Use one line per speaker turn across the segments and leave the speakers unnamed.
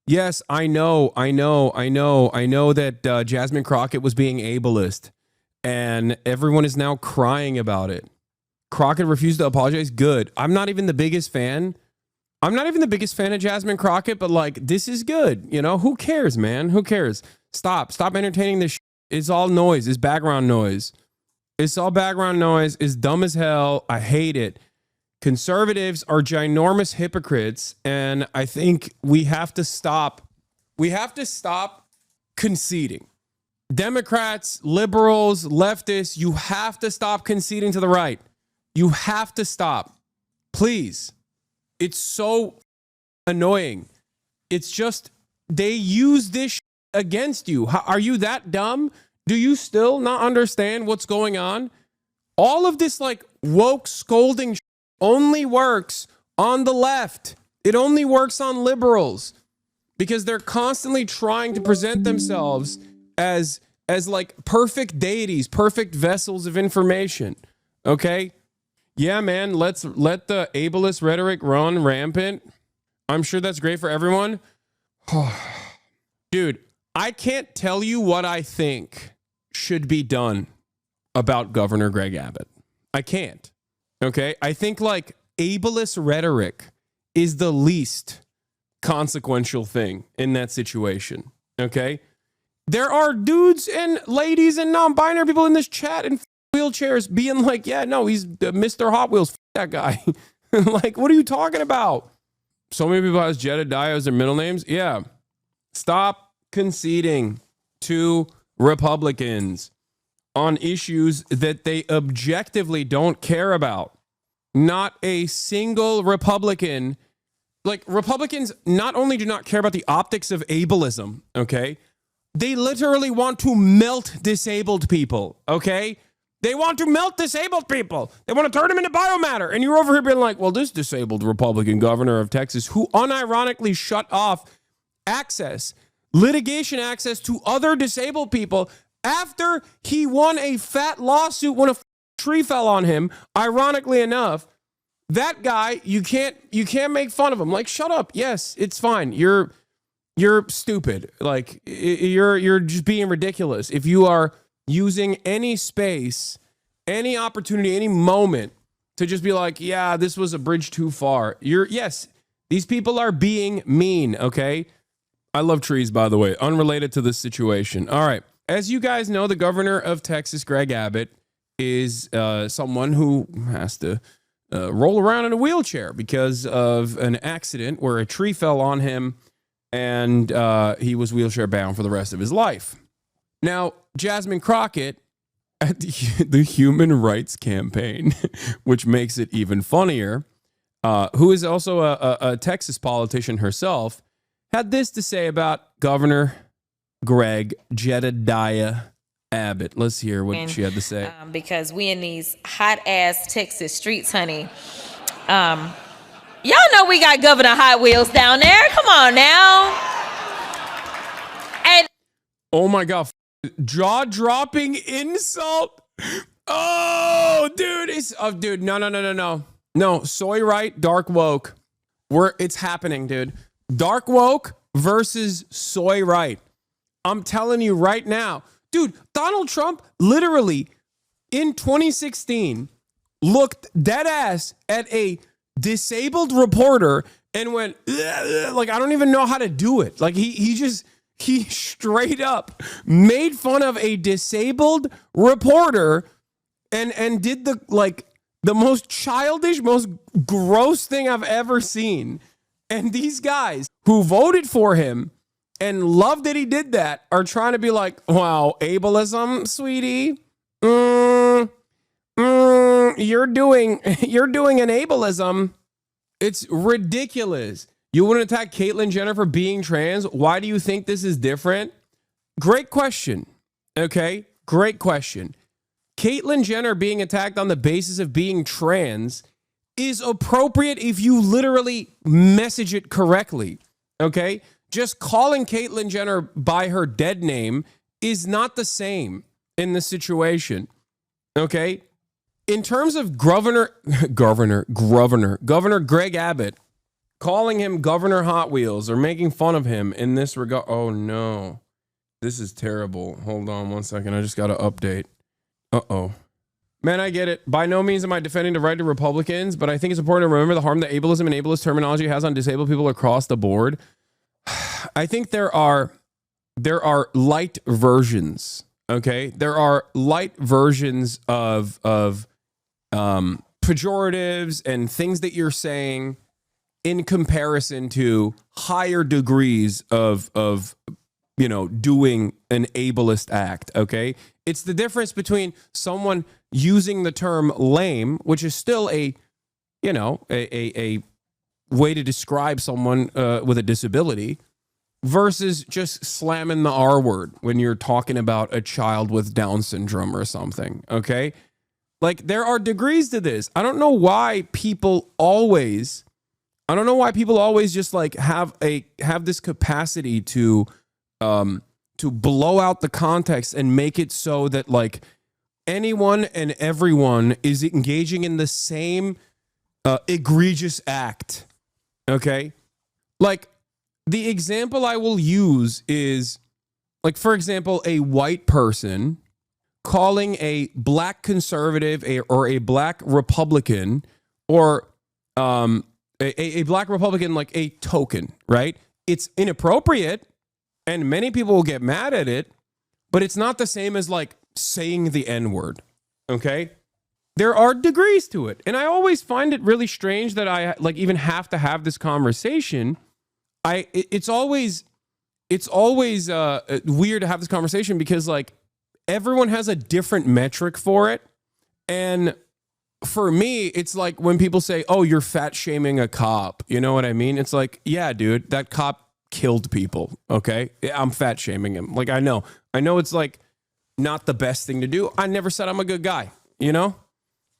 Yes, I know that Jasmine Crockett was being ableist, and everyone is now crying about it. Crockett refused to apologize. Good. I'm not even the biggest fan. I'm not even the biggest fan of Jasmine Crockett, but like, this is good. You know, who cares, man? Who cares? Stop entertaining this. It's all noise. It's background noise. It's all background noise. It's dumb as hell. I hate it. Conservatives are ginormous hypocrites, and I think we have to stop. We have to stop conceding. Democrats, liberals, leftists, you have to stop conceding to the right. You have to stop. Please. It's so annoying. It's just, they use this against you. Are you that dumb? Do you still not understand what's going on? All of this like woke scolding only works on the left. It only works on liberals because they're constantly trying to present themselves as like perfect deities, perfect vessels of information. Okay? Yeah, man, let's let the ableist rhetoric run rampant. I'm sure that's great for everyone. Dude, I can't tell you what I think should be done about Governor Greg Abbott. I can't. Okay? I think like ableist rhetoric is the least consequential thing in that situation. Okay? There are dudes and ladies and non-binary people in this chat and wheelchairs being like, yeah, no, he's Mr. Hot Wheels. That guy. Like, what are you talking about? So many people has Jedediah as their middle names. Yeah. Stop conceding to Republicans on issues that they objectively don't care about. Not a single Republican. Like, Republicans not only do not care about the optics of ableism, okay? They literally want to melt disabled people, okay? They want to melt disabled people. They want to turn them into biomatter. And you're over here being like, well, this disabled Republican governor of Texas who unironically shut off access, litigation access to other disabled people after he won a fat lawsuit when a tree fell on him, ironically enough. That guy, you can't make fun of him. Like, shut up. Yes, it's fine. You're stupid. Like, you're just being ridiculous. If you are using any space, any opportunity, any moment to just be like, yeah, this was a bridge too far. Yes, these people are being mean, okay? I love trees, by the way, unrelated to this situation. All right. As you guys know, the governor of Texas, Greg Abbott, is someone who has to roll around in a wheelchair because of an accident where a tree fell on him and he was wheelchair bound for the rest of his life. Now, Jasmine Crockett at the Human Rights Campaign, which makes it even funnier, who is also a Texas politician herself, had this to say about Governor Greg Jedediah Abbott. Let's hear what she had to say.
Because we in these hot-ass Texas streets, honey. Y'all know we got Governor Hot Wheels down there. Come on now. And
oh my God. Jaw-dropping insult. Oh, dude. Dude, no. No, soy right, dark woke. It's happening, dude. Dark woke versus soy right. I'm telling you right now. Dude, Donald Trump literally in 2016 looked dead ass at a disabled reporter and went, like, I don't even know how to do it. Like, he straight up made fun of a disabled reporter and did the most childish, most gross thing I've ever seen. And these guys who voted for him and loved that he did that are trying to be like, wow, ableism, sweetie. You're doing an ableism. It's ridiculous. You wouldn't attack Caitlyn Jenner for being trans. Why do you think this is different? Great question. Okay, great question. Caitlyn Jenner being attacked on the basis of being trans is appropriate if you literally message it correctly. Okay? Just calling Caitlyn Jenner by her dead name is not the same in this situation. Okay? In terms of Governor Greg Abbott, calling him Governor Hot Wheels or making fun of him in this regard. Oh no, this is terrible. Hold on one second. I just got to update. Uh-oh. Man, I get it. By no means am I defending the right to Republicans, but I think it's important to remember the harm that ableism and ableist terminology has on disabled people across the board. I think there are light versions. Okay, there are light versions of pejoratives and things that you're saying in comparison to higher degrees of doing an ableist act. Okay, it's the difference between someone using the term lame, which is still a way to describe someone with a disability, versus just slamming the R word when you're talking about a child with Down syndrome or something. Okay, like there are degrees to this. I don't know why people always just like have this capacity to blow out the context and make it so that like anyone and everyone is engaging in the same egregious act. Okay, like the example I will use is, like, for example, a white person calling a black conservative or a black Republican or a black Republican like a token, right? It's inappropriate and many people will get mad at it, but it's not the same as like saying the N-word, okay? There are degrees to it. And I always find it really strange that I like even have to have this conversation. It's always weird to have this conversation because like everyone has a different metric for it. And for me, it's like when people say, oh, you're fat shaming a cop. You know what I mean? It's like, yeah, dude, that cop killed people. Okay. I'm fat shaming him. Like, I know it's like not the best thing to do. I never said I'm a good guy. You know?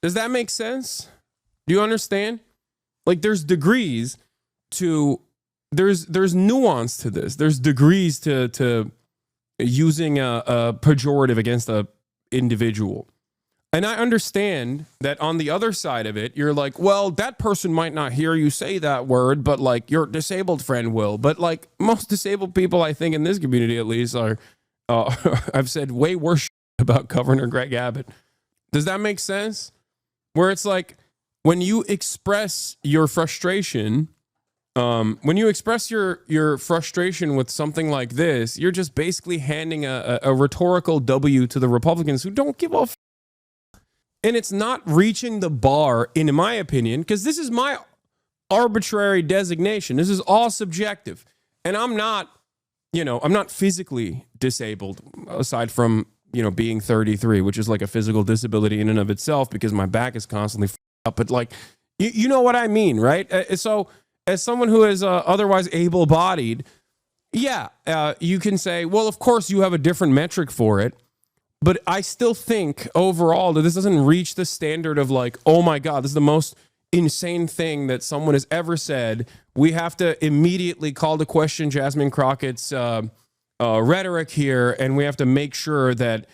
Does that make sense? Do you understand? Like there's degrees to, there's nuance to this. There's degrees to using a pejorative against a individual. And I understand that on the other side of it, you're like, well, that person might not hear you say that word, but like your disabled friend will. But like most disabled people, I think in this community at least are, I've said way worse about Governor Greg Abbott. Does that make sense? Where it's like when you express your frustration, when you express your frustration with something like this, you're just basically handing a rhetorical W to the Republicans who don't give a f. And it's not reaching the bar, in my opinion, because this is my arbitrary designation. This is all subjective. And I'm not physically disabled aside from, being 33, which is like a physical disability in and of itself because my back is constantly up. But like, you know what I mean, right? So as someone who is otherwise able-bodied, you can say, well, of course you have a different metric for it. But I still think overall that this doesn't reach the standard of like, oh my God, this is the most insane thing that someone has ever said. We have to immediately call to question Jasmine Crockett's rhetoric here, and we have to make sure that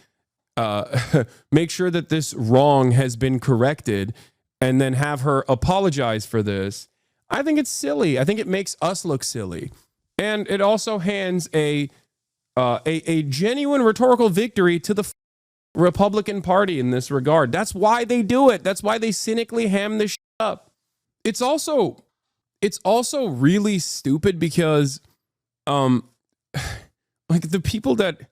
this wrong has been corrected, and then have her apologize for this. I think it's silly. I think it makes us look silly, and it also hands a genuine rhetorical victory to the Republican Party in this regard. That's why they do it. That's why they cynically ham this shit up. It's also really stupid because, like the people that,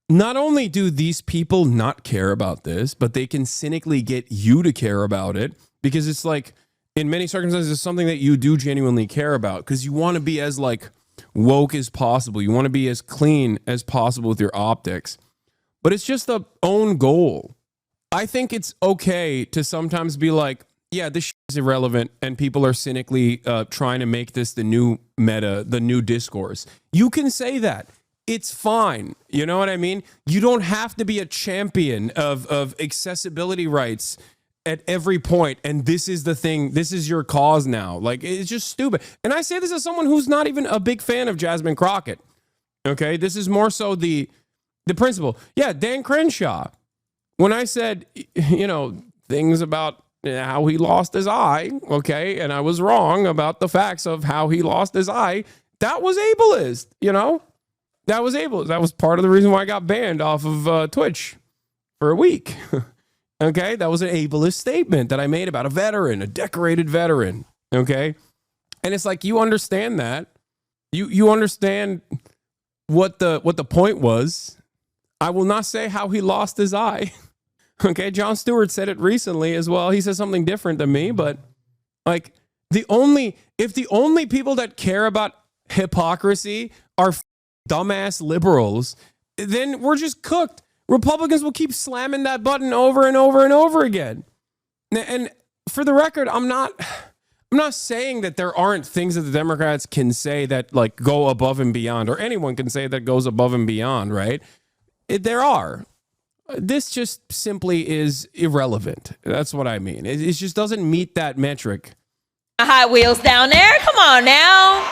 not only do these people not care about this, but they can cynically get you to care about it because it's like, in many circumstances, it's something that you do genuinely care about because you want to be as like woke as possible. You want to be as clean as possible with your optics, but it's just a own goal. I think it's okay to sometimes be like, yeah, this shit is irrelevant and people are cynically trying to make this the new meta, the new discourse. You can say that. It's fine. You know what I mean? You don't have to be a champion of accessibility rights at every point, and this is the thing, this is your cause now. Like, it's just stupid. And I say this as someone who's not even a big fan of Jasmine Crockett. Okay, this is more so the principle. Yeah, Dan Crenshaw. When I said, things about how he lost his eye, okay, and I was wrong about the facts of how he lost his eye, that was ableist, you know? That was ableist. That was part of the reason why I got banned off of Twitch for a week. Okay, that was an ableist statement that I made about a veteran, a decorated veteran, okay? And it's like, you understand that. You understand what the point was. I will not say how he lost his eye. Okay, Jon Stewart said it recently as well. He says something different than me, but like if the only people that care about hypocrisy are dumbass liberals, then we're just cooked. Republicans will keep slamming that button over and over and over again. And for the record, I'm not saying that there aren't things that the Democrats can say that like go above and beyond, or anyone can say that goes above and beyond, right? There are. This just simply is irrelevant. That's what I mean. It just doesn't meet that metric.
Hot Wheels down there. Come on now.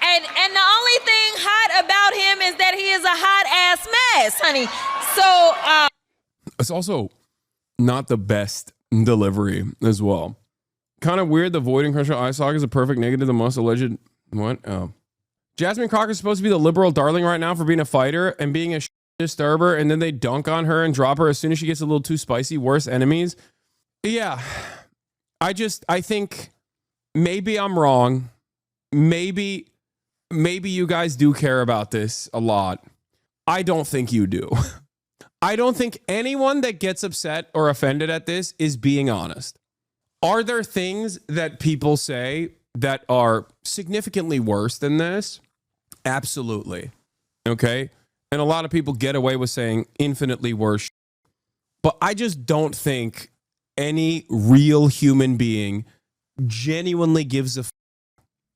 And the only thing hot about him is that he is a hot ass mess, honey. So
it's also not the best delivery as well. Kind of weird. The Void and Crusher eye socket is a perfect negative to the most alleged. What? Oh, Jasmine Crockett is supposed to be the liberal darling right now for being a fighter and being a disturber, and then they dunk on her and drop her as soon as she gets a little too spicy. Worse enemies. Yeah, I think maybe I'm wrong. Maybe you guys do care about this a lot. I don't think you do. I don't think anyone that gets upset or offended at this is being honest. Are there things that people say that are significantly worse than this? Absolutely. Okay. And a lot of people get away with saying infinitely worse. But I just don't think any real human being genuinely gives a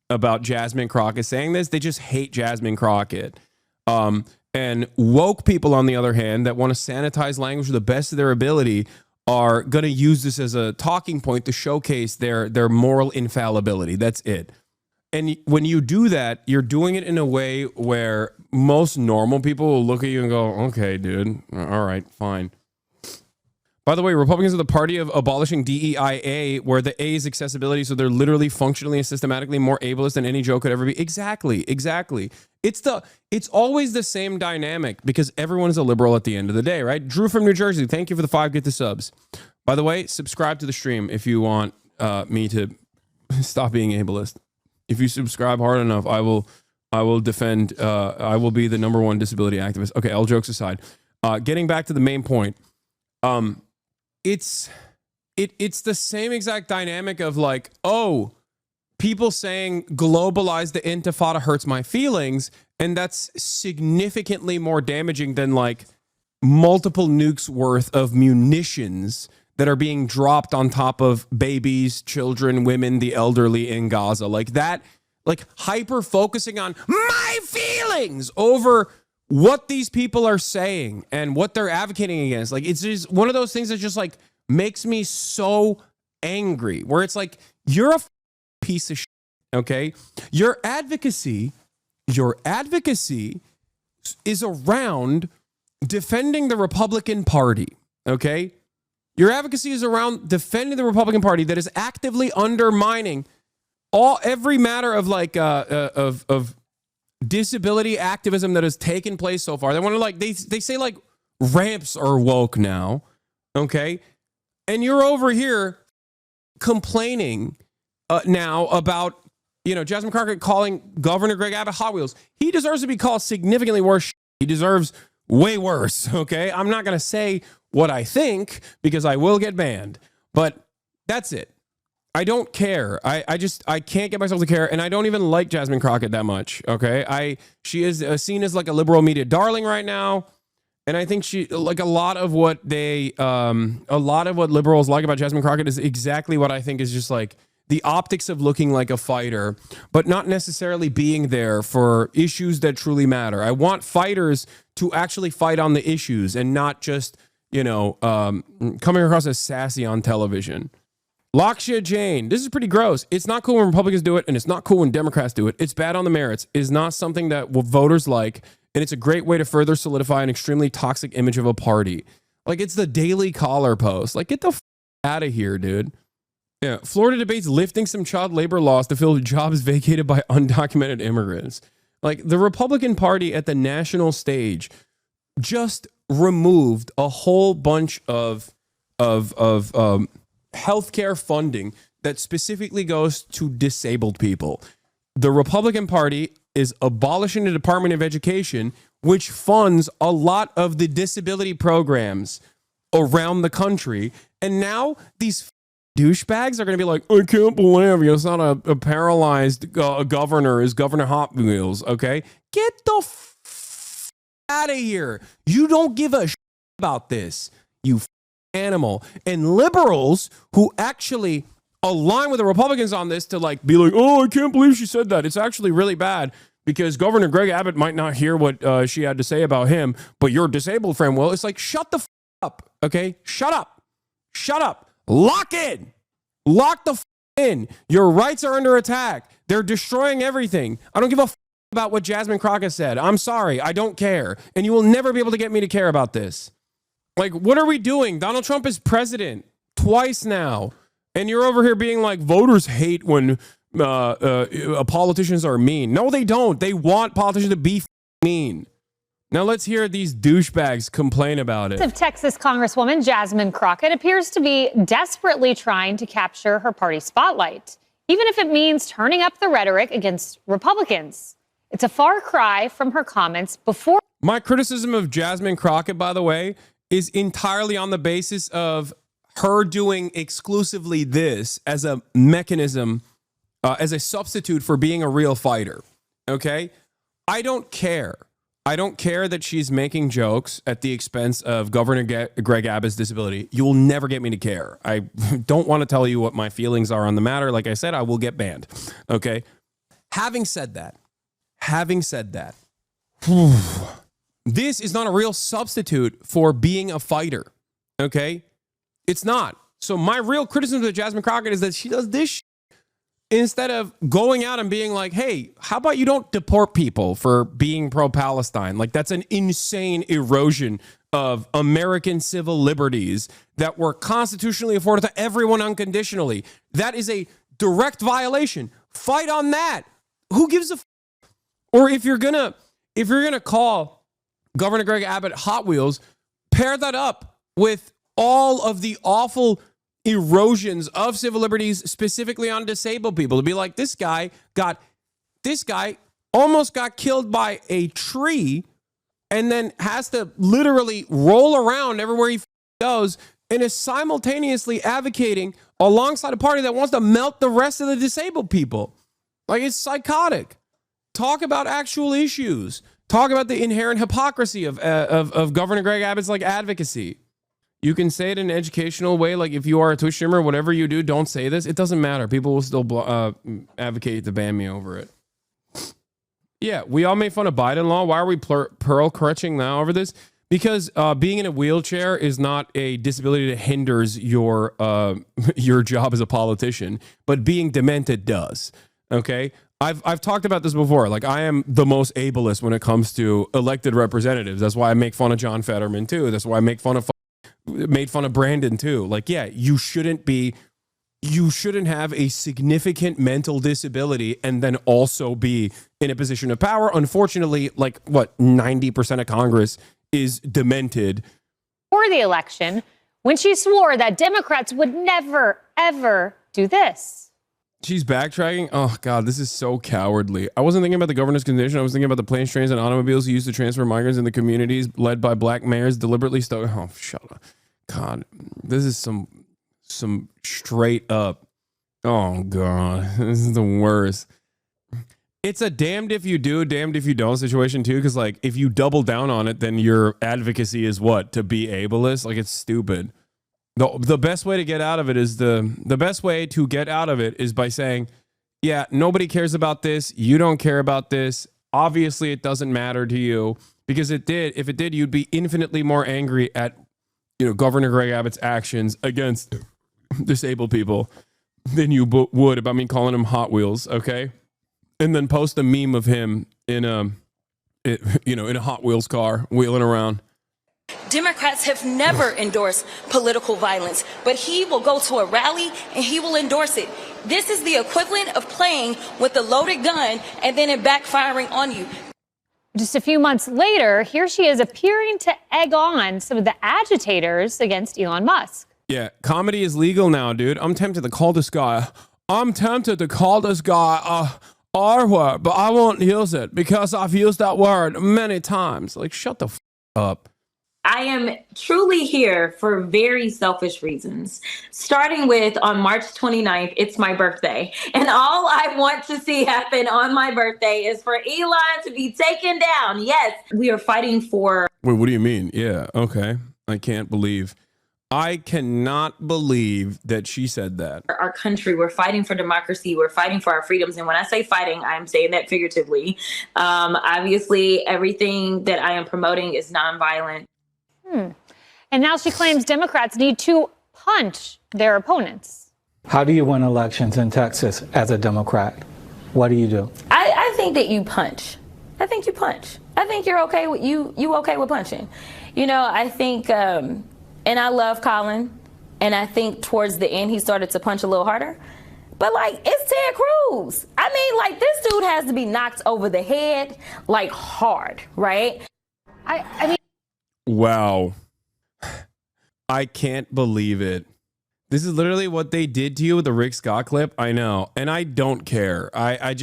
about Jasmine Crockett saying this. They just hate Jasmine Crockett. And woke people, on the other hand, that want to sanitize language to the best of their ability are going to use this as a talking point to showcase their moral infallibility. That's it. And when you do that, you're doing it in a way where most normal people will look at you and go, okay, dude, all right, fine. By the way, Republicans are the party of abolishing DEIA, where the A is accessibility, so they're literally functionally and systematically more ableist than any joke could ever be. Exactly. It's always the same dynamic because everyone is a liberal at the end of the day, right? Drew from New Jersey, thank you for the 5 get the subs. By the way, subscribe to the stream if you want me to stop being ableist. If you subscribe hard enough, I will defend. I will be the #1 disability activist. Okay, all jokes aside, getting back to the main point. It's the same exact dynamic of like, oh, people saying globalize the intifada hurts my feelings, and that's significantly more damaging than like multiple nukes worth of munitions that are being dropped on top of babies, children, women, the elderly in Gaza. Like that, like hyper focusing on my feelings over what these people are saying and what they're advocating against. Like, it's just one of those things that just like makes me so angry, where it's like, you're a piece of shit, okay? Your advocacy is around defending the Republican Party, okay? Your advocacy is around defending the Republican Party that is actively undermining every matter of like of disability activism that has taken place so far. They want to like they say like ramps are woke now, okay? And you're over here complaining now about, you know, Jasmine Crockett calling Governor Greg Abbott Hot Wheels. He deserves to be called significantly worse. He deserves way worse, okay? I'm not going to say what I think because I will get banned, but that's it. I don't care. I can't get myself to care, and I don't even like Jasmine Crockett that much, okay? She is seen as like a liberal media darling right now, and I think she, like a lot of what liberals like about Jasmine Crockett is exactly what I think is just like the optics of looking like a fighter, but not necessarily being there for issues that truly matter. I want fighters to actually fight on the issues and not just, you know, coming across as sassy on television. Lakshya Jain, this is pretty gross. It's not cool when Republicans do it, and it's not cool when Democrats do it. It's bad on the merits. It's not something that voters like, and it's a great way to further solidify an extremely toxic image of a party. Like, it's the Daily Caller post. Like, get the out of here, dude. Yeah, Florida debates lifting some child labor laws to fill jobs vacated by undocumented immigrants. Like, the Republican Party at the national stage just removed a whole bunch of healthcare funding that specifically goes to disabled people. The Republican Party is abolishing the Department of Education, which funds a lot of the disability programs around the country. And now these douchebags are going to be like, I can't believe it's not a paralyzed governor, is Governor Hot Wheels, okay? Get the out of here. You don't give a about this, you animal. And liberals who actually align with the Republicans on this to like be like, oh, I can't believe she said that. It's actually really bad because Governor Greg Abbott might not hear what she had to say about him, but your disabled friend will. It's like, shut the up, okay? Shut up. Shut up. Lock in. Lock the in. Your rights are under attack. They're destroying everything. I don't give a about what Jasmine Crockett said. I'm sorry. I don't care. And you will never be able to get me to care about this. Like, what are we doing? Donald Trump is president twice now. And you're over here being like, voters hate when politicians are mean. No, they don't. They want politicians to be mean. Now let's hear these douchebags complain about it.
Texas Congresswoman Jasmine Crockett appears to be desperately trying to capture her party spotlight, even if it means turning up the rhetoric against Republicans. It's a far cry from her comments before.
My criticism of Jasmine Crockett, by the way, is entirely on the basis of her doing exclusively this as a mechanism, as a substitute for being a real fighter. Okay? I don't care. I don't care that she's making jokes at the expense of Governor Greg Abbott's disability. You will never get me to care. I don't want to tell you what my feelings are on the matter. Like I said, I will get banned. Okay? Having said that, this is not a real substitute for being a fighter. Okay? It's not. So my real criticism of Jasmine Crockett is that she does this instead of going out and being like, hey, how about you don't deport people for being pro-Palestine? Like, that's an insane erosion of American civil liberties that were constitutionally afforded to everyone unconditionally. That is a direct violation. Fight on that. Who gives a or if you're gonna call Governor Greg Abbott Hot Wheels, pair that up with all of the awful erosions of civil liberties, specifically on disabled people, to be like, this guy almost got killed by a tree and then has to literally roll around everywhere he goes and is simultaneously advocating alongside a party that wants to melt the rest of the disabled people. Like, it's psychotic. Talk about actual issues. Talk about the inherent hypocrisy of Governor Greg Abbott's like advocacy. You can say it in an educational way, like if you are a Twitch streamer, whatever you do, don't say this. It doesn't matter. People will still advocate to ban me over it. Yeah, we all made fun of Biden law. Why are we pearl crutching now over this? Because being in a wheelchair is not a disability that hinders your job as a politician, but being demented does. Okay, I've talked about this before. Like, I am the most ableist when it comes to elected representatives. That's why I make fun of John Fetterman too. That's why I made fun of Brandon too. Like, yeah, you shouldn't have a significant mental disability and then also be in a position of power. Unfortunately, like, what, 90% of Congress is demented.
For the election, when she swore that Democrats would never, ever do this.
She's backtracking. Oh, God, this is so cowardly. I wasn't thinking about the governor's condition. I was thinking about the planes, trains, and automobiles used to transfer migrants in the communities led by black mayors deliberately. Oh, shut up. God, this is some straight up. Oh, God, this is the worst. It's a damned if you do, damned if you don't situation, too, because, like, if you double down on it, then your advocacy is what? To be ableist? Like, it's stupid. The best way to get out of it is by saying, yeah, nobody cares about this. You don't care about this. Obviously, it doesn't matter to you, because if it did, you'd be infinitely more angry at, Governor Greg Abbott's actions against disabled people than you would about me calling him Hot Wheels. Okay. And then post a meme of him in a Hot Wheels car wheeling around.
Democrats have never endorsed political violence, but he will go to a rally and he will endorse it. This is the equivalent of playing with a loaded gun and then it backfiring on you.
Just a few months later, here she is appearing to egg on some of the agitators against Elon Musk.
Yeah, comedy is legal now, dude. I'm tempted to call this guy R-word, but I won't use it because I've used that word many times. Like, shut the up.
I am truly here for very selfish reasons. Starting with on March 29th, it's my birthday. And all I want to see happen on my birthday is for Elon to be taken down. Yes, we are fighting for...
Wait, what do you mean? Yeah, okay. I cannot believe that she said that.
Our country, we're fighting for democracy, we're fighting for our freedoms. And when I say fighting, I'm saying that figuratively. Obviously, everything that I am promoting is nonviolent.
And now she claims Democrats need to punch their opponents.
How do you win elections in Texas as a Democrat? What do you do?
I think that you punch. I think you punch. I think you're okay with you okay with punching. You know, I think, and I love Colin, and I think towards the end he started to punch a little harder. But like, it's Ted Cruz. I mean, like, this dude has to be knocked over the head, like, hard, right?
I mean,
wow. I can't believe it. This is literally what they did to you with the Rick Scott clip. I know. And I don't care. I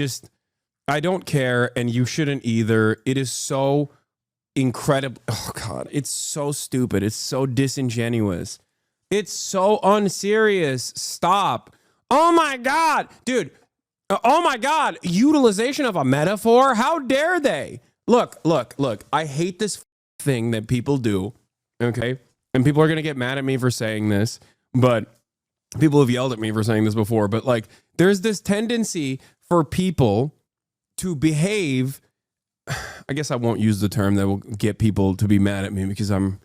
don't care. And you shouldn't either. It is so incredible. Oh, God. It's so stupid. It's so disingenuous. It's so unserious. Stop. Oh, my God. Dude. Oh, my God. Utilization of a metaphor. How dare they? Look. I hate this thing that people do. Okay. And people are going to get mad at me for saying this, but people have yelled at me for saying this before. But like, there's this tendency for people to behave. I guess I won't use the term that will get people to be mad at me because we're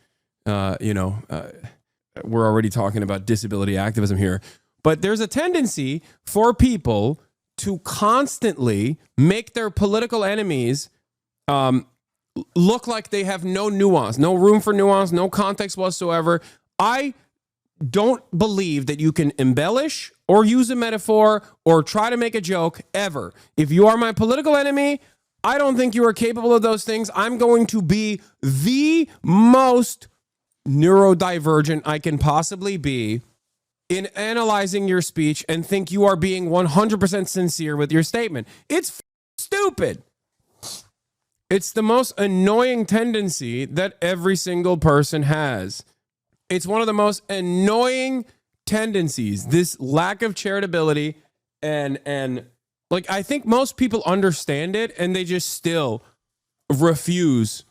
already talking about disability activism here. But there's a tendency for people to constantly make their political enemies look like they have no nuance, no room for nuance, no context whatsoever. I don't believe that you can embellish or use a metaphor or try to make a joke ever. If you are my political enemy, I don't think you are capable of those things. I'm going to be the most neurodivergent I can possibly be in analyzing your speech and think you are being 100% sincere with your statement. It's stupid. It's the most annoying tendency that every single person has. It's one of the most annoying tendencies, this lack of charitability, and like, I think most people understand it and they just still refuse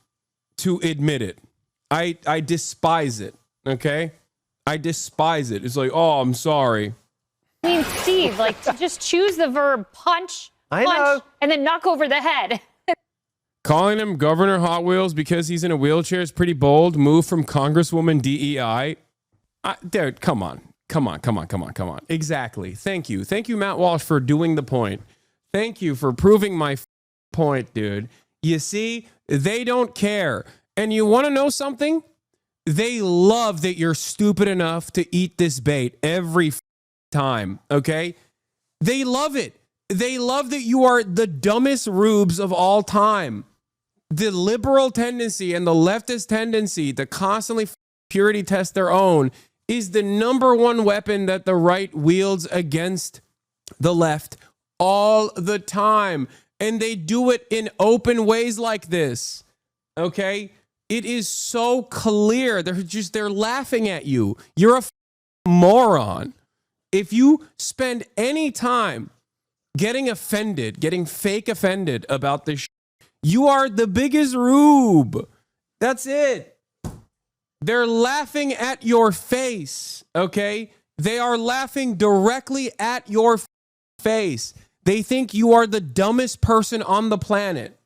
to admit it. I despise it, okay? I despise it. It's like, oh, I'm sorry.
I mean, Steve, like, to just choose the verb punch, and then knock over the head.
Calling him Governor Hot Wheels because he's in a wheelchair is pretty bold. Move from Congresswoman DEI. Dude, come on. Exactly. Thank you, Matt Walsh, for doing the point. Thank you for proving my point, dude. You see, they don't care. And you want to know something? They love that you're stupid enough to eat this bait every time, okay? They love it. They love that you are the dumbest rubes of all time. The liberal tendency and the leftist tendency to constantly purity test their own is the number one weapon that the right wields against the left all the time. And they do it in open ways like this. Okay? It is so clear. They're laughing at you. You're a moron. If you spend any time getting fake offended about this, you are the biggest rube. That's it. They're laughing at your face, okay? They are laughing directly at your face. They think you are the dumbest person on the planet.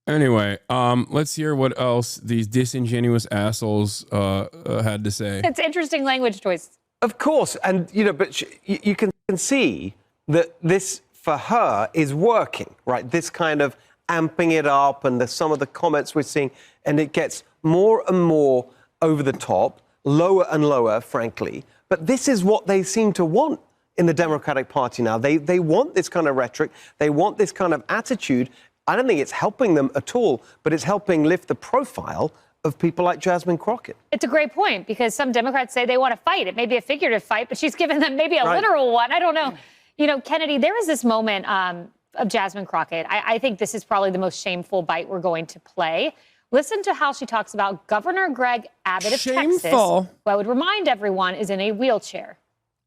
Anyway, let's hear what else these disingenuous assholes had to say.
It's interesting language choice.
Of course, and but you can see that this for her is working, right? This kind of amping it up, and some of the comments we're seeing, and it gets more and more over the top, lower and lower, frankly. But this is what they seem to want in the Democratic Party now. They want this kind of rhetoric. They want this kind of attitude. I don't think it's helping them at all, but it's helping lift the profile of people like Jasmine Crockett.
It's a great point, because some Democrats say they want to fight. It may be a figurative fight, but she's given them maybe a literal one. I don't know. You know, Kennedy, there was this moment of Jasmine Crockett. I think this is probably the most shameful bite we're going to play. Listen to how she talks about Governor Greg Abbott of Texas, who I would remind everyone is in a wheelchair.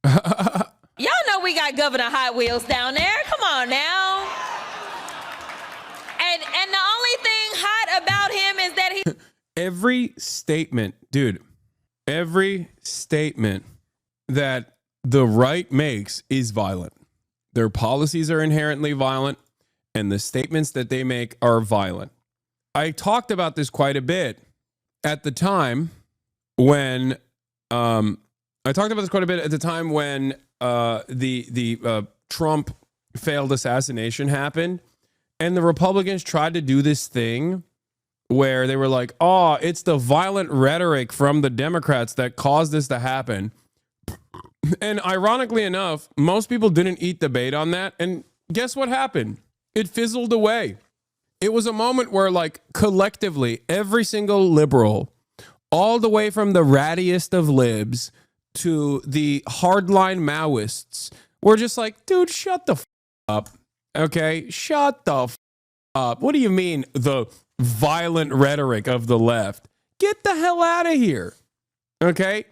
Y'all know we got Governor Hot Wheels down there. Come on now. And the only thing hot about him is that he...
Every statement, dude, every statement that the right makes is violent. Their policies are inherently violent, and the statements that they make are violent. I talked about this quite a bit at the time when the Trump failed assassination happened, and the Republicans tried to do this thing where they were like, oh, it's the violent rhetoric from the Democrats that caused this to happen. And ironically enough, most people didn't eat the bait on that. And guess what happened? It fizzled away. It was a moment where, like, collectively, every single liberal, all the way from the rattiest of libs to the hardline Maoists, were just like, dude, shut the up. Okay? Shut the up. What do you mean, the violent rhetoric of the left? Get the hell out of here. Okay?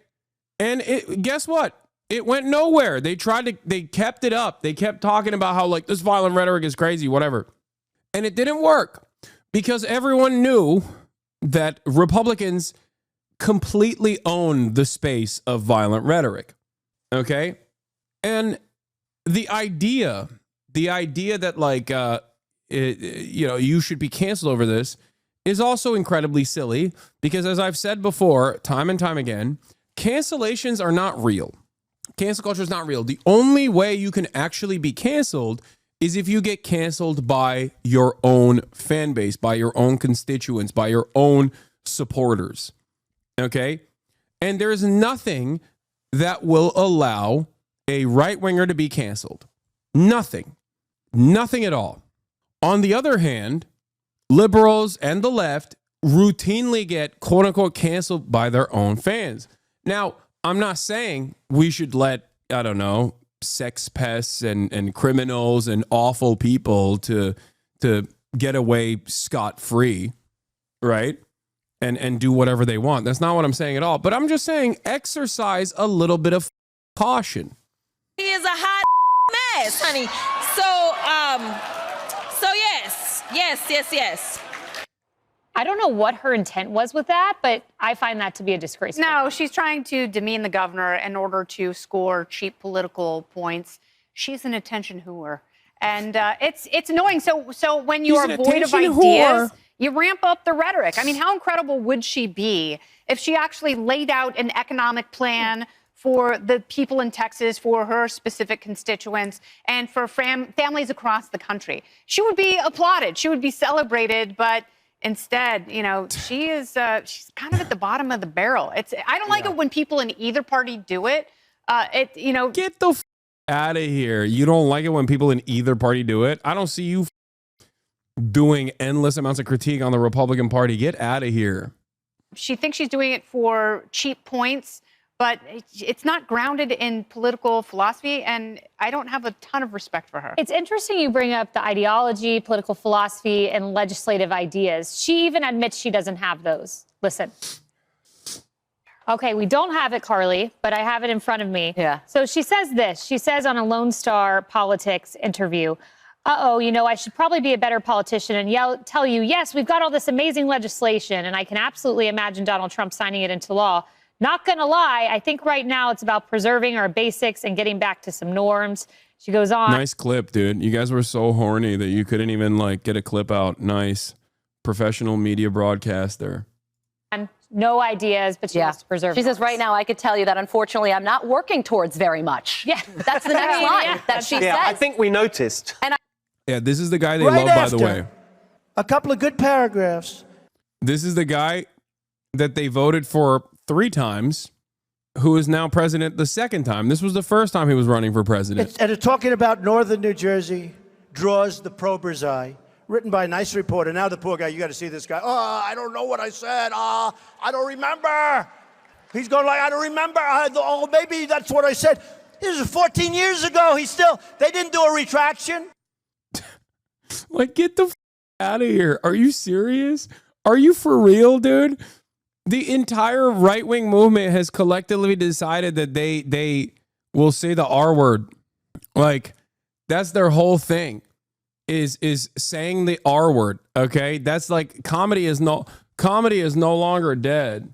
And guess what? It went nowhere. They kept it up. They kept talking about how, like, this violent rhetoric is crazy, whatever. And it didn't work because everyone knew that Republicans completely own the space of violent rhetoric. Okay? And the idea that, like, you should be canceled over this is also incredibly silly because, as I've said before, time and time again, cancellations are not real. Cancel culture is not real. The only way you can actually be canceled is if you get canceled by your own fan base, by your own constituents, by your own supporters. Okay? And there's nothing that will allow a right-winger to be canceled. Nothing. Nothing at all. On the other hand, liberals and the left routinely get quote-unquote canceled by their own fans. Now, I'm not saying we should let, I don't know, sex pests and criminals and awful people to get away scot-free, right? And do whatever they want. That's not what I'm saying at all. But I'm just saying exercise a little bit of caution.
He is a hot mess, honey. So yes.
I don't know what her intent was with that, but I find that to be a disgrace.
No, she's trying to demean the governor in order to score cheap political points. She's an attention whore. And it's annoying. So when you are void of ideas, you ramp up the rhetoric. I mean, how incredible would she be if she actually laid out an economic plan for the people in Texas, for her specific constituents, and for families across the country? She would be applauded. She would be celebrated, but instead, she's kind of at the bottom of the barrel. I don't like it when people in either party do it.
Get the out of here. You don't like it when people in either party do it? I don't see you doing endless amounts of critique on the Republican Party. Get out of here.
She thinks she's doing it for cheap points, but it's not grounded in political philosophy, and I don't have a ton of respect for her.
It's interesting you bring up the ideology, political philosophy, and legislative ideas. She even admits she doesn't have those. Listen. Okay, we don't have it, Carly, but I have it in front of me.
Yeah.
So she says this. She says on a Lone Star Politics interview, I should probably be a better politician and tell you, yes, we've got all this amazing legislation, and I can absolutely imagine Donald Trump signing it into law. Not going to lie, I think right now it's about preserving our basics and getting back to some norms. She goes on.
Nice clip, dude. You guys were so horny that you couldn't even get a clip out. Nice. Professional media broadcaster.
No ideas, but she wants to preserve.
She says right now, I could tell you that unfortunately I'm not working towards very much. Yeah. That's the next line that she says.
Yeah, I think we noticed.
This is the guy they love, by the way.
A couple of good paragraphs.
This is the guy that they voted for 3 times, who is now president the 2nd time. This was the first time he was running for president.
And talking about northern New Jersey draws the prober's eye. Written by a nice reporter. Now the poor guy, you got to see this guy. Oh, I don't know what I said. I don't remember. He's going like, I don't remember. Oh, maybe that's what I said. This was 14 years ago. They didn't do a retraction.
Like, get the out of here. Are you serious? Are you for real, dude? The entire right-wing movement has collectively decided that they will say the R word. Like, that's their whole thing. Is saying the R word, okay? That's like comedy is no longer dead.